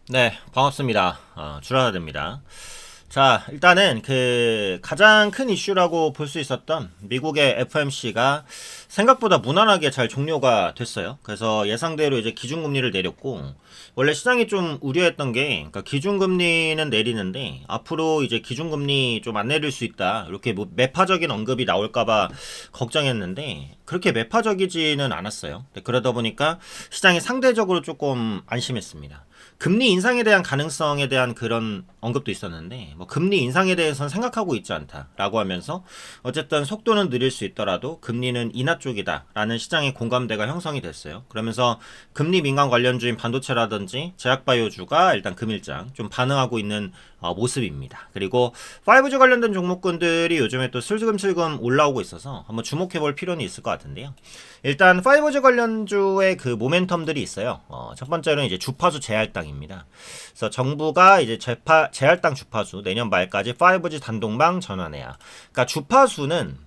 네, 반갑습니다. 주라됩니다. 자, 일단은 가장 큰 이슈라고 볼 수 있었던 미국의 FOMC가 생각보다 무난하게 잘 종료가 됐어요. 그래서 예상대로 이제 기준금리를 내렸고, 원래 시장이 좀 우려했던 게, 그러니까 기준금리는 내리는데 앞으로 이제 기준금리 좀 안 내릴 수 있다, 이렇게 뭐 매파적인 언급이 나올까봐 걱정했는데 그렇게 매파적이지는 않았어요. 그러다 보니까 시장이 상대적으로 조금 안심했습니다. 금리 인상에 대한 가능성에 대한 그런 언급도 있었는데, 뭐 금리 인상에 대해서는 생각하고 있지 않다라고 하면서 어쨌든 속도는 느릴 수 있더라도 금리는 인하 쪽이다라는 시장의 공감대가 형성이 됐어요. 그러면서 금리 민감 관련주인 반도체라든지 제약바이오주가 일단 금일장 좀 반응하고 있는 모습입니다. 그리고 5G 관련된 종목군들이 요즘에 또 슬금슬금 올라오고 있어서 한번 주목해 볼 필요는 있을 것 같은데요. 일단 5G 관련주의 그 모멘텀들이 있어요. 첫 번째로는 이제 주파수 재할당입니다. 그래서 정부가 이제 재할당 주파수 내년 말까지 5G 단동방 전환해야. 그러니까 주파수는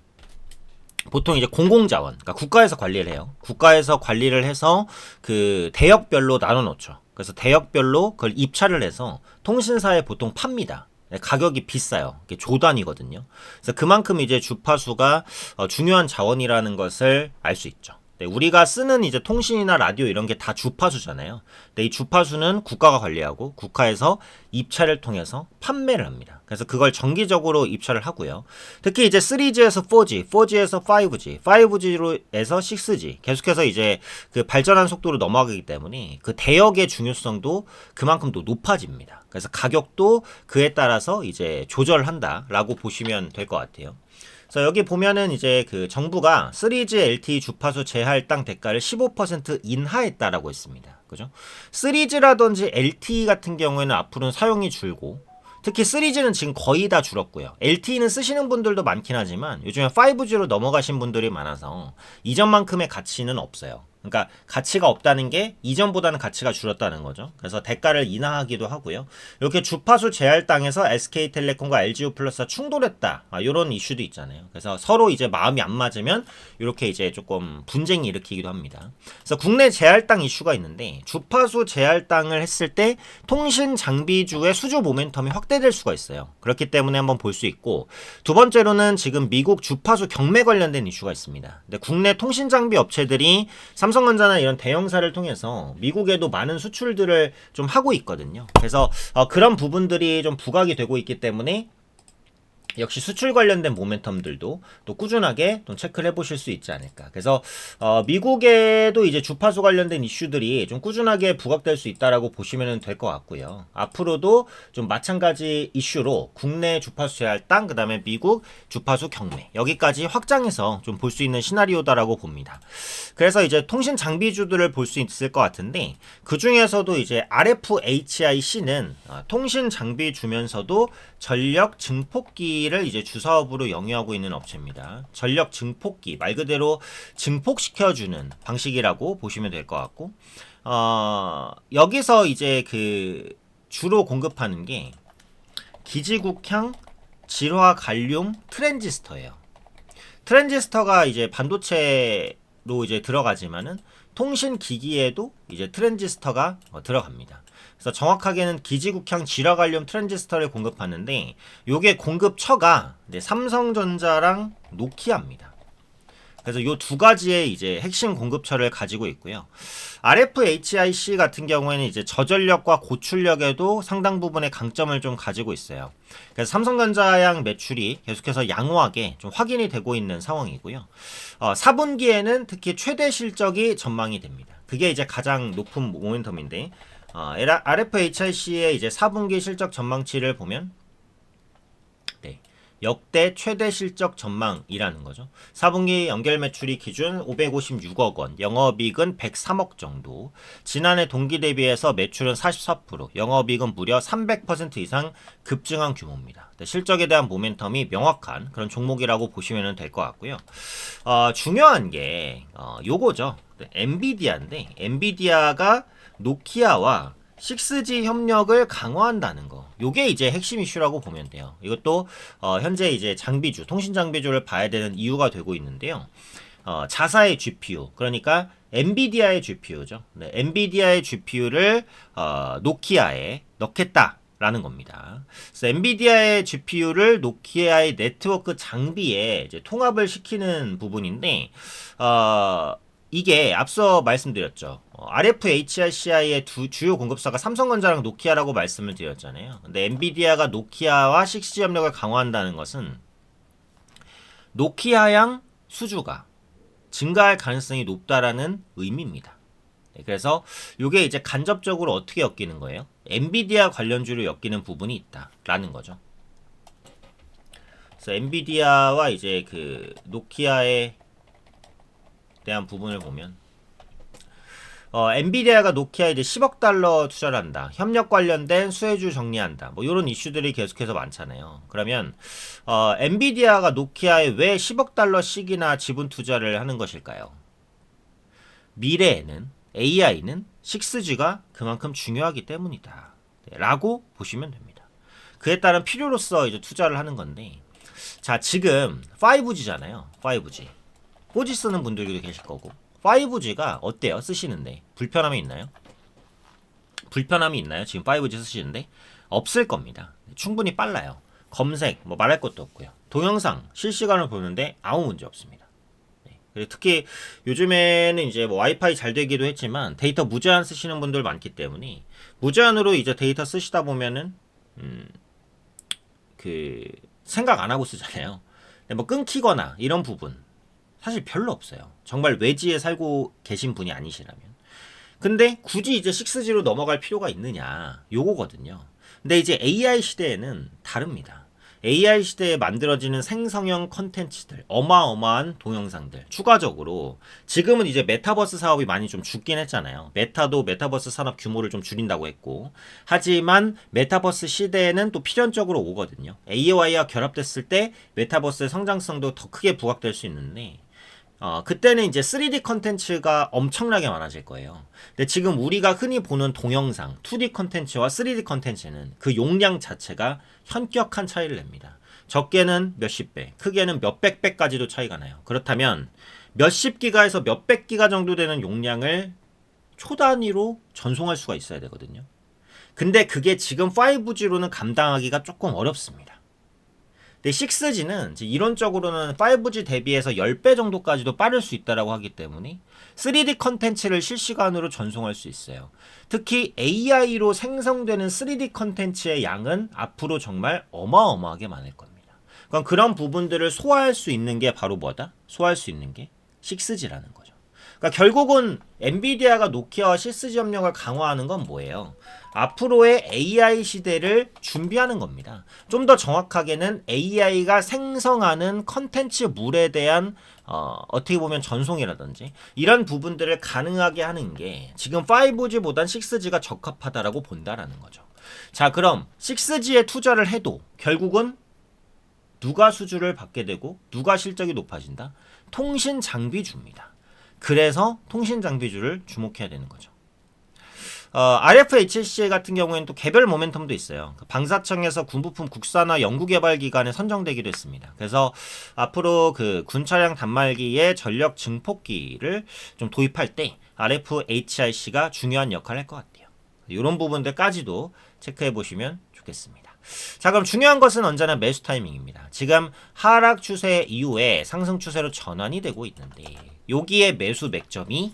보통 이제 공공자원, 그러니까 국가에서 관리를 해요. 국가에서 관리를 해서 그 대역별로 나눠 놓죠. 그래서 대역별로 그걸 입찰을 해서 통신사에 보통 팝니다. 가격이 비싸요. 이게 조단위거든요. 그래서 그만큼 이제 주파수가 중요한 자원이라는 것을 알 수 있죠. 네, 우리가 쓰는 이제 통신이나 라디오 이런 게 다 주파수잖아요. 근데 이 주파수는 국가가 관리하고 국가에서 입찰을 통해서 판매를 합니다. 그래서 그걸 정기적으로 입찰을 하고요. 특히 이제 3G에서 4G, 4G에서 5G, 5G로에서 6G 계속해서 이제 그 발전한 속도로 넘어가기 때문에 그 대역의 중요성도 그만큼 또 높아집니다. 그래서 가격도 그에 따라서 이제 조절한다라고 보시면 될 것 같아요. 그래서 여기 보면은 이제 그 정부가 3G LTE 주파수 재할당 대가를 15% 인하했다라고 했습니다. 그죠? 3G라든지 LTE 같은 경우에는 앞으로는 사용이 줄고, 특히 3G는 지금 거의 다 줄었고요. LTE는 쓰시는 분들도 많긴 하지만 요즘에 5G로 넘어가신 분들이 많아서 이전만큼의 가치는 없어요. 그러니까 가치가 없다는 게 이전보다는 가치가 줄었다는 거죠. 그래서 대가를 인하하기도 하고요. 이렇게 주파수 제할당해서 SK텔레콤과 LGU 플러스가 충돌했다, 이런 이슈도 있잖아요. 그래서 서로 이제 마음이 안 맞으면 이렇게 이제 조금 분쟁이 일으키기도 합니다. 그래서 국내 제할당 이슈가 있는데, 주파수 제할당을 했을 때 통신 장비주의 수주 모멘텀이 확대될 수가 있어요. 그렇기 때문에 한번 볼 수 있고, 두 번째로는 지금 미국 주파수 경매 관련된 이슈가 있습니다. 근데 국내 통신 장비 업체들이 삼성전자나 이런 대형사를 통해서 미국에도 많은 수출들을 좀 하고 있거든요. 그래서 그런 부분들이 좀 부각이 되고 있기 때문에 역시 수출 관련된 모멘텀들도 또 꾸준하게 또 체크를 해보실 수 있지 않을까. 그래서 미국에도 이제 주파수 관련된 이슈들이 좀 꾸준하게 부각될 수 있다라고 보시면 될 것 같고요. 앞으로도 좀 마찬가지 이슈로 국내 주파수 제할당, 그 다음에 미국 주파수 경매, 여기까지 확장해서 좀 볼 수 있는 시나리오다라고 봅니다. 그래서 이제 통신 장비주들을 볼 수 있을 것 같은데, 그 중에서도 이제 RFHIC는 통신 장비 주면서도 전력 증폭기를 이제 주사업으로 영위하고 있는 업체입니다. 전력 증폭기, 말 그대로 증폭시켜주는 방식이라고 보시면 될 것 같고, 여기서 이제 그 주로 공급하는 게 기지국향 질화 갈륨 트랜지스터예요. 트랜지스터가 이제 반도체로 이제 들어가지만은 통신 기기에도 이제 트랜지스터가 들어갑니다. 그래서 정확하게는 기지국향 질화갈륨 트랜지스터를 공급하는데, 요게 공급처가 삼성전자랑 노키아입니다. 그래서 요 두 가지의 이제 핵심 공급처를 가지고 있고요. RFHIC 같은 경우에는 이제 저전력과 고출력에도 상당 부분의 강점을 좀 가지고 있어요. 그래서 삼성전자양 매출이 계속해서 양호하게 좀 확인이 되고 있는 상황이고요. 4분기에는 특히 최대 실적이 전망이 됩니다. 그게 이제 가장 높은 모멘텀인데, RFHIC의 이제 4분기 실적 전망치를 보면, 네, 역대 최대 실적 전망이라는 거죠. 4분기 연결 매출이 기준 556억 원, 영업이익은 103억 정도. 지난해 동기 대비해서 매출은 44%, 영업이익은 무려 300% 이상 급증한 규모입니다. 실적에 대한 모멘텀이 명확한 그런 종목이라고 보시면 될 것 같고요. 중요한 게 요거죠. 엔비디아인데, 엔비디아가 노키아와 6G 협력을 강화한다는 거. 요게 이제 핵심 이슈라고 보면 돼요. 이것도 현재 이제 장비주, 통신 장비주를 봐야 되는 이유가 되고 있는데요. 자사의 GPU, 그러니까 엔비디아의 GPU죠. 네, 엔비디아의 GPU를 노키아에 넣겠다라는 겁니다. 그래서 엔비디아의 GPU를 노키아의 네트워크 장비에 이제 통합을 시키는 부분인데, 이게 앞서 말씀드렸죠. RF HRCI의 주요 공급사가 삼성전자랑 노키아라고 말씀을 드렸잖아요. 근데 엔비디아가 노키아와 6G 협력을 강화한다는 것은 노키아양 수주가 증가할 가능성이 높다라는 의미입니다. 네, 그래서 이게 이제 간접적으로 어떻게 엮이는 거예요? 엔비디아 관련주로 엮이는 부분이 있다라는 거죠. 그래서 엔비디아와 이제 그 노키아에 대한 부분을 보면 엔비디아가 노키아에 이제 10억 달러 투자를 한다. 협력 관련된 수혜주 정리한다. 뭐 이런 이슈들이 계속해서 많잖아요. 그러면 엔비디아가 노키아에 왜 10억 달러씩이나 지분 투자를 하는 것일까요? 미래에는 AI는 6G가 그만큼 중요하기 때문이다. 네, 라고 보시면 됩니다. 그에 따른 필요로서 이제 투자를 하는 건데, 자, 지금 5G잖아요. 5G. 4G 쓰는 분들도 계실 거고, 5G가 어때요? 쓰시는데 불편함이 있나요? 불편함이 있나요? 지금 5G 쓰시는데 없을 겁니다. 충분히 빨라요. 검색 뭐 말할 것도 없고요. 동영상 실시간으로 보는데 아무 문제 없습니다. 네. 그리고 특히 요즘에는 이제 뭐 와이파이 잘 되기도 했지만 데이터 무제한 쓰시는 분들 많기 때문에 무제한으로 이제 데이터 쓰시다 보면은 그 생각 안 하고 쓰잖아요. 근데 뭐 끊기거나 이런 부분 사실 별로 없어요. 정말 외지에 살고 계신 분이 아니시라면. 근데 굳이 이제 6G로 넘어갈 필요가 있느냐, 요거거든요. 근데 이제 AI 시대에는 다릅니다. AI 시대에 만들어지는 생성형 컨텐츠들, 어마어마한 동영상들, 추가적으로 지금은 이제 메타버스 사업이 많이 좀 죽긴 했잖아요. 메타도 메타버스 산업 규모를 좀 줄인다고 했고, 하지만 메타버스 시대에는 또 필연적으로 오거든요. AI와 결합됐을 때 메타버스의 성장성도 더 크게 부각될 수 있는데, 그때는 이제 3D 컨텐츠가 엄청나게 많아질 거예요. 근데 지금 우리가 흔히 보는 동영상, 2D 컨텐츠와 3D 컨텐츠는 그 용량 자체가 현격한 차이를 냅니다. 적게는 몇십 배, 크게는 몇백 배까지도 차이가 나요. 그렇다면 몇십 기가에서 몇백 기가 정도 되는 용량을 초 단위로 전송할 수가 있어야 되거든요. 근데 그게 지금 5G로는 감당하기가 조금 어렵습니다. 근데 6G는 이론적으로는 5G 대비해서 10배 정도까지도 빠를 수 있다고 하기 때문에 3D 컨텐츠를 실시간으로 전송할 수 있어요. 특히 AI로 생성되는 3D 컨텐츠의 양은 앞으로 정말 어마어마하게 많을 겁니다. 그럼 그런 부분들을 소화할 수 있는 게 바로 뭐다? 소화할 수 있는 게 6G라는 거죠. 그러니까 결국은 엔비디아가 노키아와 6G 협력을 강화하는 건 뭐예요? 앞으로의 AI 시대를 준비하는 겁니다. 좀 더 정확하게는 AI가 생성하는 컨텐츠물에 대한 어떻게 보면 전송이라든지 이런 부분들을 가능하게 하는 게 지금 5G보단 6G가 적합하다라고 본다라는 거죠. 자, 그럼 6G에 투자를 해도 결국은 누가 수주를 받게 되고 누가 실적이 높아진다? 통신 장비주입니다. 그래서 통신 장비주를 주목해야 되는 거죠. RFHCA 같은 경우에는 또 개별 모멘텀도 있어요. 방사청에서 군부품 국산화 연구개발기관에 선정되기도 했습니다. 그래서 앞으로 그 군차량 단말기에 전력 증폭기를 좀 도입할 때 RFHIC가 중요한 역할을 할 것 같아요. 이런 부분들까지도 체크해 보시면 좋겠습니다. 자, 그럼 중요한 것은 언제나 매수 타이밍입니다. 지금 하락 추세 이후에 상승 추세로 전환이 되고 있는데 여기에 매수 맥점이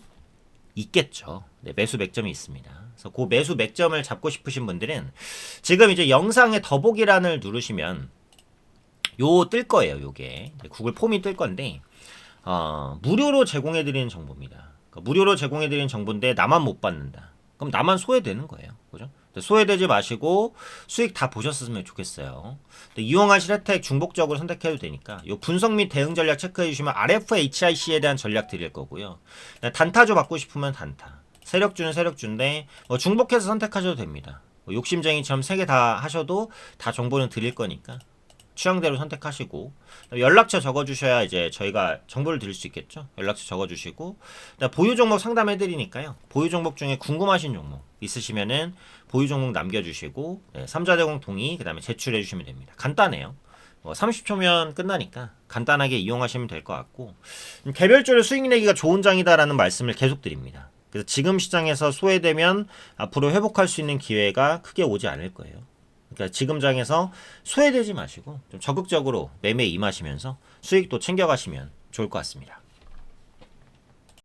있겠죠. 네, 매수 맥점이 있습니다. 그래서 그 매수 맥점을 잡고 싶으신 분들은 지금 이제 영상에 더보기란을 누르시면 요 뜰 거예요. 요게 구글 폼이 뜰 건데 무료로 제공해드리는 정보입니다. 그러니까 무료로 제공해드리는 정보인데 나만 못 받는다. 그럼 나만 소외되는 거예요. 그죠? 소외되지 마시고 수익 다 보셨으면 좋겠어요. 이용하실 혜택 중복적으로 선택해도 되니까 요 분석 및 대응 전략 체크해 주시면 RFHIC에 대한 전략 드릴 거고요. 단타주 받고 싶으면 단타, 세력주는 세력주인데 중복해서 선택하셔도 됩니다. 욕심쟁이처럼 3개 다 하셔도 다 정보는 드릴 거니까 취향대로 선택하시고 연락처 적어주셔야 이제 저희가 정보를 드릴 수 있겠죠. 연락처 적어주시고 보유 종목 상담해 드리니까요. 보유 종목 중에 궁금하신 종목 있으시면은 보유 종목 남겨주시고 3자 제공 동의 그 다음에 제출해 주시면 됩니다. 간단해요. 30초면 끝나니까 간단하게 이용하시면 될 것 같고, 개별적으로 수익 내기가 좋은 장이다라는 말씀을 계속 드립니다. 그래서 지금 시장에서 소외되면 앞으로 회복할 수 있는 기회가 크게 오지 않을 거예요. 그러니까 지금 장에서 소외되지 마시고 좀 적극적으로 매매에 임하시면서 수익도 챙겨가시면 좋을 것 같습니다.